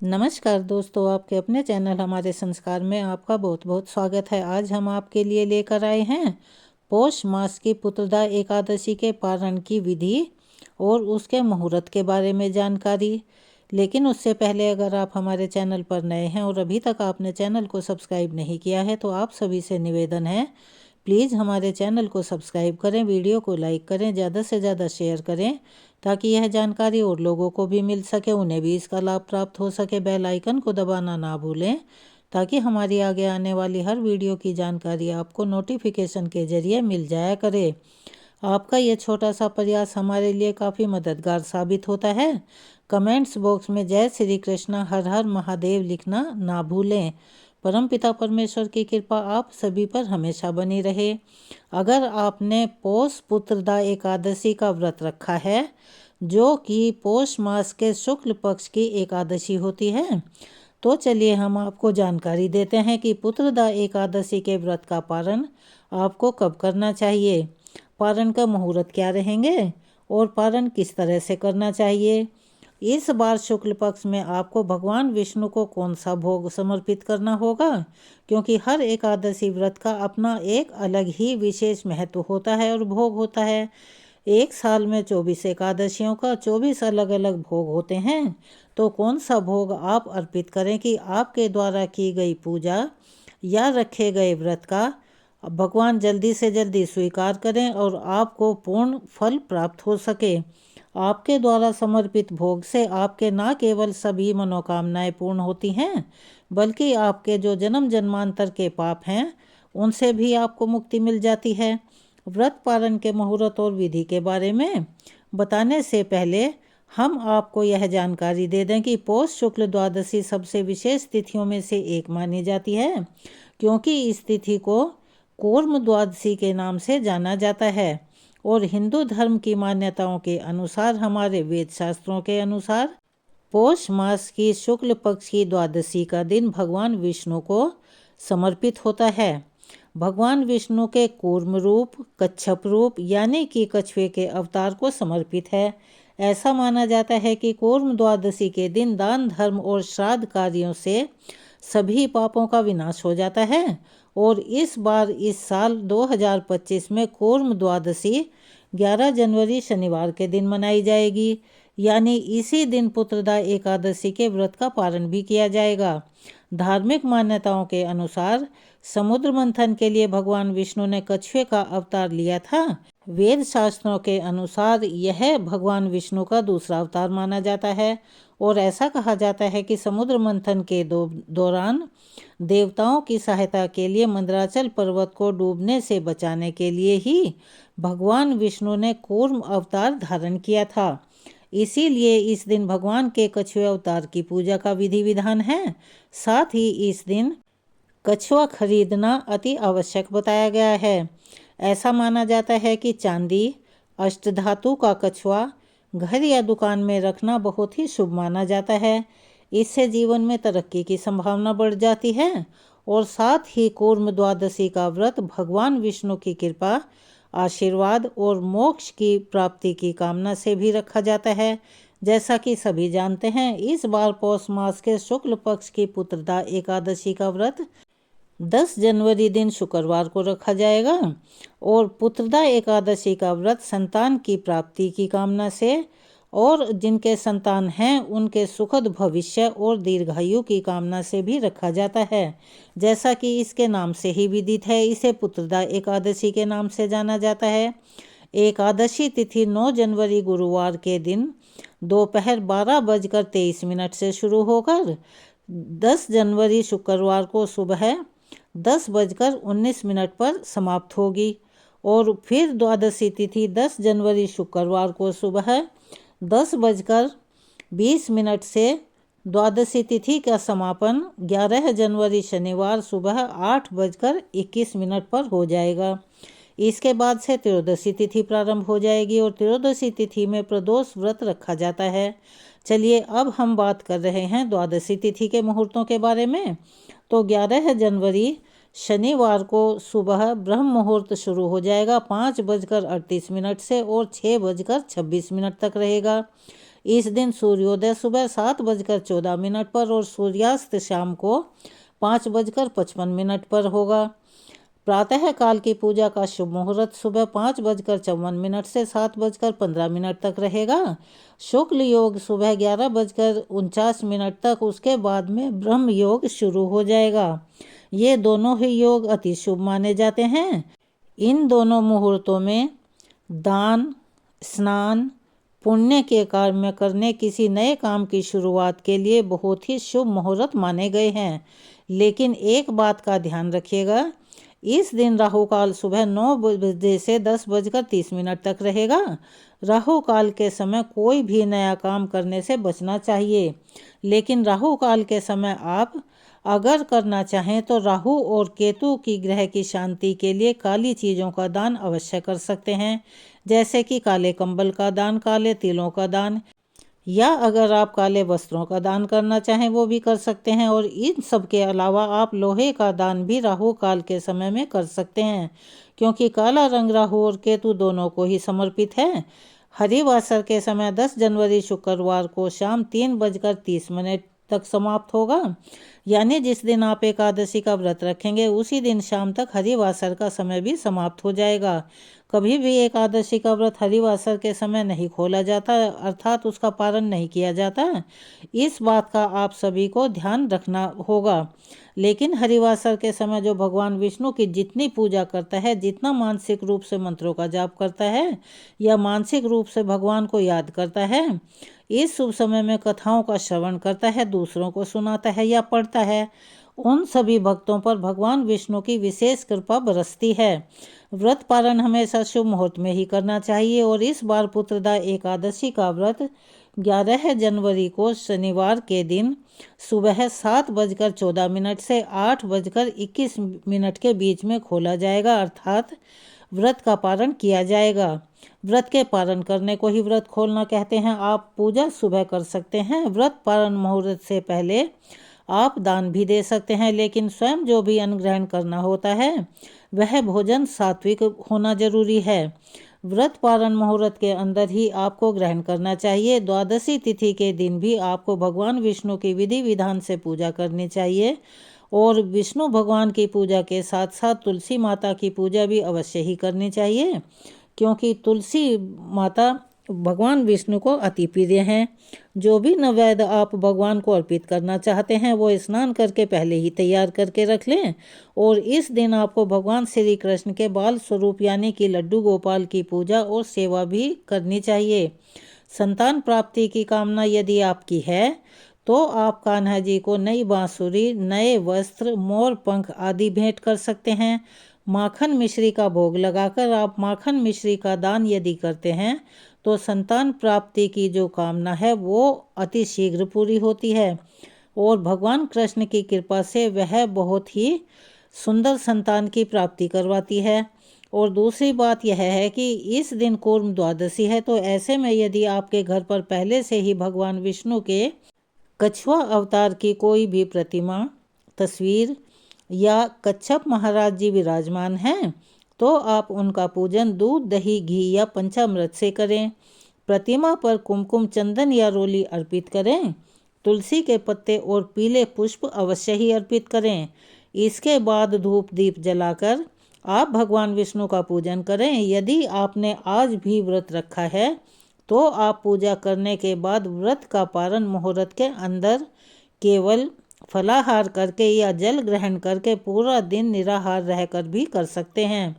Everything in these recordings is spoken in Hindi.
नमस्कार दोस्तों, आपके अपने चैनल हमारे संस्कार में आपका बहुत बहुत स्वागत है। आज हम आपके लिए लेकर आए हैं पौष मास की पुत्रदा एकादशी के पारण की विधि और उसके मुहूर्त के बारे में जानकारी। लेकिन उससे पहले अगर आप हमारे चैनल पर नए हैं और अभी तक आपने चैनल को सब्सक्राइब नहीं किया है तो आप सभी से निवेदन है, प्लीज़ हमारे चैनल को सब्सक्राइब करें, वीडियो को लाइक करें, ज़्यादा से ज़्यादा शेयर करें ताकि यह जानकारी और लोगों को भी मिल सके, उन्हें भी इसका लाभ प्राप्त हो सके। बेल आइकन को दबाना ना भूलें ताकि हमारी आगे आने वाली हर वीडियो की जानकारी आपको नोटिफिकेशन के ज़रिए मिल जाया करे। आपका ये छोटा सा प्रयास हमारे लिए काफ़ी मददगार साबित होता है। कमेंट्स बॉक्स में जय श्री कृष्णा हर हर महादेव लिखना ना भूलें। परमपिता परमेश्वर की कृपा आप सभी पर हमेशा बनी रहे। अगर आपने पौष पुत्रदा एकादशी का व्रत रखा है, जो कि पौष मास के शुक्ल पक्ष की एकादशी होती है, तो चलिए हम आपको जानकारी देते हैं कि पुत्रदा एकादशी के व्रत का पारण आपको कब करना चाहिए, पारण का मुहूर्त क्या रहेंगे और पारण किस तरह से करना चाहिए। इस बार शुक्ल पक्ष में आपको भगवान विष्णु को कौन सा भोग समर्पित करना होगा, क्योंकि हर एकादशी व्रत का अपना एक अलग ही विशेष महत्व होता है और भोग होता है। एक साल में 24 एकादशियों का 24 अलग अलग भोग होते हैं, तो कौन सा भोग आप अर्पित करें कि आपके द्वारा की गई पूजा या रखे गए व्रत का भगवान जल्दी से जल्दी स्वीकार करें और आपको पूर्ण फल प्राप्त हो सके। आपके द्वारा समर्पित भोग से आपके न केवल सभी मनोकामनाएं पूर्ण होती हैं, बल्कि आपके जो जन्म जन्मांतर के पाप हैं उनसे भी आपको मुक्ति मिल जाती है। व्रत पालन के मुहूर्त और विधि के बारे में बताने से पहले हम आपको यह जानकारी दे दें कि पौष शुक्ल द्वादशी सबसे विशेष तिथियों में से एक मानी जाती है, क्योंकि इस तिथि को कूर्म द्वादशी के नाम से जाना जाता है और हिंदू धर्म की मान्यताओं के अनुसार, हमारे वेद शास्त्रों के अनुसार, पौष मास की शुक्ल पक्ष की द्वादशी का दिन भगवान विष्णु को समर्पित होता है। भगवान विष्णु के कूर्म रूप, कच्छप रूप यानी कि कछुए के अवतार को समर्पित है। ऐसा माना जाता है कि कूर्म द्वादशी के दिन दान, धर्म और श्राद्ध कार्यों से सभी पापों का विनाश हो जाता है और इस बार इस साल 2025 में कूर्म द्वादशी 11 जनवरी शनिवार के दिन मनाई जाएगी, यानी इसी दिन पुत्रदा एकादशी के व्रत का पारण भी किया जाएगा। धार्मिक मान्यताओं के अनुसार समुद्र मंथन के लिए भगवान विष्णु ने कछुए का अवतार लिया था। वेद शास्त्रों के अनुसार यह भगवान विष्णु का दूसरा अवतार माना जाता है और ऐसा कहा जाता है कि समुद्र मंथन के दौरान देवताओं की सहायता के लिए मंदराचल पर्वत को डूबने से बचाने के लिए ही भगवान विष्णु ने कूर्म अवतार धारण किया था। इसीलिए इस दिन भगवान के कछुए अवतार की पूजा का विधि विधान है। साथ ही इस दिन कछुआ खरीदना अति आवश्यक बताया गया है। ऐसा माना जाता है कि चांदी, अष्टधातु का कछुआ घर या दुकान में रखना बहुत ही शुभ माना जाता है। इससे जीवन में तरक्की की संभावना बढ़ जाती है और साथ ही कूर्म द्वादशी का व्रत भगवान विष्णु की कृपा, आशीर्वाद और मोक्ष की प्राप्ति की कामना से भी रखा जाता है। जैसा कि सभी जानते हैं, इस बार पौष मास के शुक्ल पक्ष की पुत्रदा एकादशी का व्रत 10 जनवरी दिन शुक्रवार को रखा जाएगा और पुत्रदा एकादशी का व्रत संतान की प्राप्ति की कामना से और जिनके संतान हैं उनके सुखद भविष्य और दीर्घायु की कामना से भी रखा जाता है। जैसा कि इसके नाम से ही विदित है, इसे पुत्रदा एकादशी के नाम से जाना जाता है। एकादशी तिथि 9 जनवरी गुरुवार के दिन दोपहर 12:23 से शुरू होकर 10 जनवरी शुक्रवार को सुबह 10:19 पर समाप्त होगी और फिर द्वादशी तिथि 10 जनवरी शुक्रवार को सुबह 10:20 से द्वादशी तिथि का समापन 11 जनवरी शनिवार सुबह 8:21 पर हो जाएगा। इसके बाद से त्रयोदशी तिथि प्रारंभ हो जाएगी और त्रयोदशी तिथि में प्रदोष व्रत रखा जाता है। चलिए अब हम बात कर रहे हैं द्वादशी तिथि के मुहूर्तों के बारे में। तो 11 जनवरी शनिवार को सुबह ब्रह्म मुहूर्त शुरू हो जाएगा 5:38 से और 6:26 तक रहेगा। इस दिन सूर्योदय सुबह 7:14 पर और सूर्यास्त शाम को 5:55 पर होगा। प्रातः काल की पूजा का शुभ मुहूर्त सुबह 5:54 से 7:15 तक रहेगा। शुक्ल योग सुबह 11:49 तक, उसके बाद में ब्रह्म योग शुरू हो जाएगा। ये दोनों ही योग अति शुभ माने जाते हैं। इन दोनों मुहूर्तों में दान, स्नान, पुण्य के कार्य करने, किसी नए काम की शुरुआत के लिए बहुत ही शुभ मुहूर्त माने गए हैं। लेकिन एक बात का ध्यान रखिएगा, इस दिन राहु काल सुबह 9 बजे से 10:30 तक रहेगा। राहु काल के समय कोई भी नया काम करने से बचना चाहिए। लेकिन राहु काल के समय आप अगर करना चाहें तो राहु और केतु की ग्रह की शांति के लिए काली चीज़ों का दान अवश्य कर सकते हैं, जैसे कि काले कंबल का दान, काले तिलों का दान, या अगर आप काले वस्त्रों का दान करना चाहें वो भी कर सकते हैं। और इन सब के अलावा आप लोहे का दान भी राहु काल के समय में कर सकते हैं, क्योंकि काला रंग राहु और केतु दोनों को ही समर्पित है। हरिवासर के समय 10 जनवरी शुक्रवार को शाम 3:30 तक समाप्त होगा। यानी जिस दिन आप एकादशी का व्रत रखेंगे उसी दिन शाम तक हरिवासर का समय भी समाप्त हो जाएगा। कभी भी एकादशी का व्रत हरिवासर के समय नहीं खोला जाता, अर्थात उसका पारण नहीं किया जाता। इस बात का आप सभी को ध्यान रखना होगा। लेकिन हरिवासर के समय जो भगवान विष्णु की जितनी पूजा करता है, जितना मानसिक रूप से मंत्रों का जाप करता है या मानसिक रूप से भगवान को याद करता है, इस शुभ समय में कथाओं का श्रवण करता है, दूसरों को सुनाता है या पढ़ता है, उन सभी भक्तों पर भगवान विष्णु की विशेष कृपा बरसती है। व्रत पारण हमेशा शुभ मुहूर्त में ही करना चाहिए। और इस बार पुत्रदा एकादशी का व्रत 11 जनवरी को शनिवार के दिन सुबह 7:14 से 8:21 के बीच में खोला जाएगा, अर्थात व्रत का पारण किया जाएगा। व्रत के पारण करने को ही व्रत खोलना कहते हैं। आप पूजा सुबह कर सकते हैं। व्रत पारण मुहूर्त से पहले आप दान भी दे सकते हैं, लेकिन स्वयं जो भी अन्न ग्रहण करना होता है वह भोजन सात्विक होना जरूरी है। व्रत पारण मुहूर्त के अंदर ही आपको ग्रहण करना चाहिए। द्वादशी तिथि के दिन भी आपको भगवान विष्णु की विधि विधान से पूजा करनी चाहिए। और विष्णु भगवान की पूजा के साथ साथ तुलसी माता की पूजा भी अवश्य ही करनी चाहिए, क्योंकि तुलसी माता भगवान विष्णु को अति प्रिय हैं। जो भी नैवेद्य आप भगवान को अर्पित करना चाहते हैं वो स्नान करके पहले ही तैयार करके रख लें। और इस दिन आपको भगवान श्री कृष्ण के बाल स्वरूप यानी कि लड्डू गोपाल की पूजा और सेवा भी करनी चाहिए। संतान प्राप्ति की कामना यदि आपकी है तो आप कान्हा जी को नई बांसुरी, नए वस्त्र, मोर पंख आदि भेंट कर सकते हैं। माखन मिश्री का भोग लगाकर आप माखन मिश्री का दान यदि करते हैं तो संतान प्राप्ति की जो कामना है वो अति शीघ्र पूरी होती है और भगवान कृष्ण की कृपा से वह बहुत ही सुंदर संतान की प्राप्ति करवाती है। और दूसरी बात यह है कि इस दिन कूर्म द्वादशी है, तो ऐसे में यदि आपके घर पर पहले से ही भगवान विष्णु के कछुआ अवतार की कोई भी प्रतिमा, तस्वीर या कच्छप महाराज जी विराजमान हैं तो आप उनका पूजन दूध, दही, घी या पंचामृत से करें। प्रतिमा पर कुमकुम, चंदन या रोली अर्पित करें। तुलसी के पत्ते और पीले पुष्प अवश्य ही अर्पित करें। इसके बाद धूप दीप जलाकर आप भगवान विष्णु का पूजन करें। यदि आपने आज भी व्रत रखा है तो आप पूजा करने के बाद व्रत का पारण मुहूर्त के अंदर केवल फलाहार करके या जल ग्रहण करके पूरा दिन निराहार रहकर भी कर सकते हैं।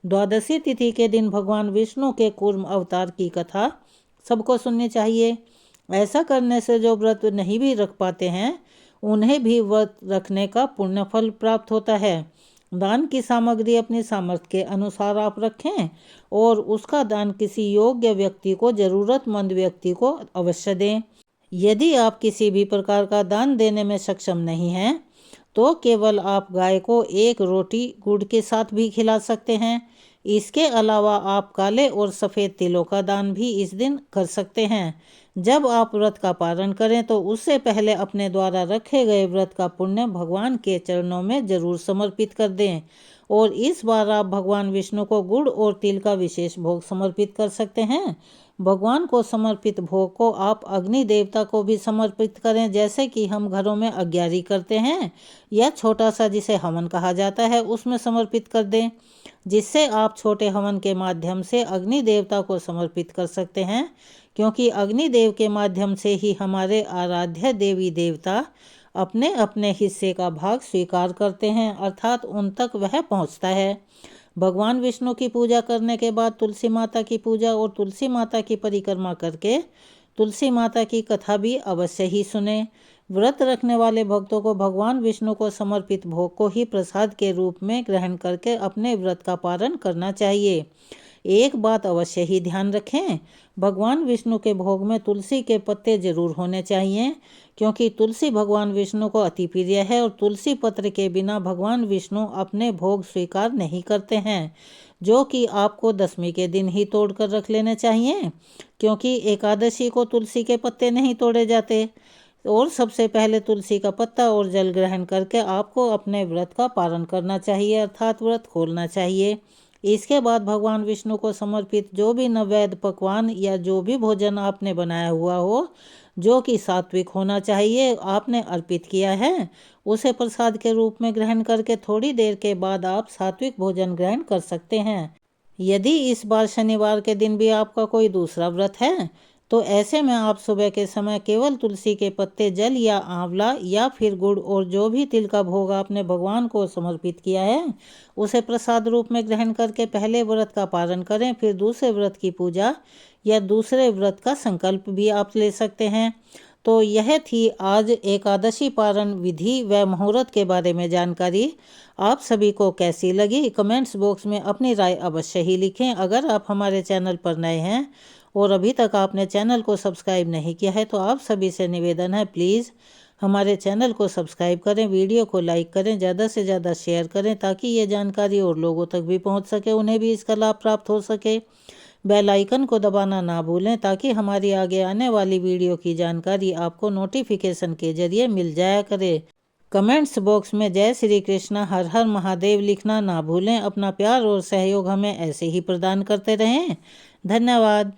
द्वादशी तिथि के दिन भगवान विष्णु के कूर्म अवतार की कथा सबको सुननी चाहिए। ऐसा करने से जो व्रत नहीं भी रख पाते हैं उन्हें भी व्रत रखने का पुण्य फल प्राप्त होता है। दान की सामग्री अपनी सामर्थ्य के अनुसार आप रखें और उसका दान किसी योग्य व्यक्ति को, जरूरतमंद व्यक्ति को अवश्य दें। यदि आप किसी भी प्रकार का दान देने में सक्षम नहीं हैं तो केवल आप गाय को एक रोटी गुड़ के साथ भी खिला सकते हैं। इसके अलावा आप काले और सफ़ेद तिलों का दान भी इस दिन कर सकते हैं। जब आप व्रत का पारण करें तो उससे पहले अपने द्वारा रखे गए व्रत का पुण्य भगवान के चरणों में जरूर समर्पित कर दें। और इस बार आप भगवान विष्णु को गुड़ और तिल का विशेष भोग समर्पित कर सकते हैं। भगवान को समर्पित भोग को आप अग्नि देवता को भी समर्पित करें, जैसे कि हम घरों में अग्यारी करते हैं या छोटा सा जिसे हवन कहा जाता है उसमें समर्पित कर दें, जिससे आप छोटे हवन के माध्यम से अग्नि देवता को समर्पित कर सकते हैं, क्योंकि अग्निदेव के माध्यम से ही हमारे आराध्य देवी देवता अपने अपने हिस्से का भाग स्वीकार करते हैं, अर्थात उन तक वह पहुंचता है। भगवान विष्णु की पूजा करने के बाद तुलसी माता की पूजा और तुलसी माता की परिक्रमा करके तुलसी माता की कथा भी अवश्य ही सुने। व्रत रखने वाले भक्तों को भगवान विष्णु को समर्पित भोग को ही प्रसाद के रूप में ग्रहण करके अपने व्रत का पालन करना चाहिए। एक बात अवश्य ही ध्यान रखें, भगवान विष्णु के भोग में तुलसी के पत्ते जरूर होने चाहिए, क्योंकि तुलसी भगवान विष्णु को अति प्रिय है और तुलसी पत्र के बिना भगवान विष्णु अपने भोग स्वीकार नहीं करते हैं, जो कि आपको दशमी के दिन ही तोड़ कर रख लेने चाहिए, क्योंकि एकादशी को तुलसी के पत्ते नहीं तोड़े जाते। और सबसे पहले तुलसी का पत्ता और जल ग्रहण करके आपको अपने व्रत का पालन करना चाहिए, अर्थात व्रत खोलना चाहिए। इसके बाद भगवान विष्णु को समर्पित जो भी नैवेद्य पकवान या जो भी भोजन आपने बनाया हुआ हो, जो कि सात्विक होना चाहिए, आपने अर्पित किया है, उसे प्रसाद के रूप में ग्रहण करके थोड़ी देर के बाद आप सात्विक भोजन ग्रहण कर सकते हैं। यदि इस बार शनिवार के दिन भी आपका कोई दूसरा व्रत है, तो ऐसे में आप सुबह के समय केवल तुलसी के पत्ते, जल या आंवला या फिर गुड़ और जो भी तिल का भोग आपने भगवान को समर्पित किया है उसे प्रसाद रूप में ग्रहण करके पहले व्रत का पालन करें। फिर दूसरे व्रत की पूजा या दूसरे व्रत का संकल्प भी आप ले सकते हैं। तो यह थी आज एकादशी पारण विधि व मुहूर्त के बारे में जानकारी। आप सभी को कैसी लगी कमेंट्स बॉक्स में अपनी राय अवश्य ही लिखें। अगर आप हमारे चैनल पर नए हैं और अभी तक आपने चैनल को सब्सक्राइब नहीं किया है तो आप सभी से निवेदन है, प्लीज़ हमारे चैनल को सब्सक्राइब करें, वीडियो को लाइक करें, ज़्यादा से ज़्यादा शेयर करें ताकि ये जानकारी और लोगों तक भी पहुंच सके, उन्हें भी इसका लाभ प्राप्त हो सके। बेल आइकन को दबाना ना भूलें ताकि हमारी आगे आने वाली वीडियो की जानकारी आपको नोटिफिकेशन के जरिए मिल जाया करे। कमेंट्स बॉक्स में जय श्री कृष्णा, हर हर महादेव लिखना ना भूलें। अपना प्यार और सहयोग हमें ऐसे ही प्रदान करते रहें। धन्यवाद।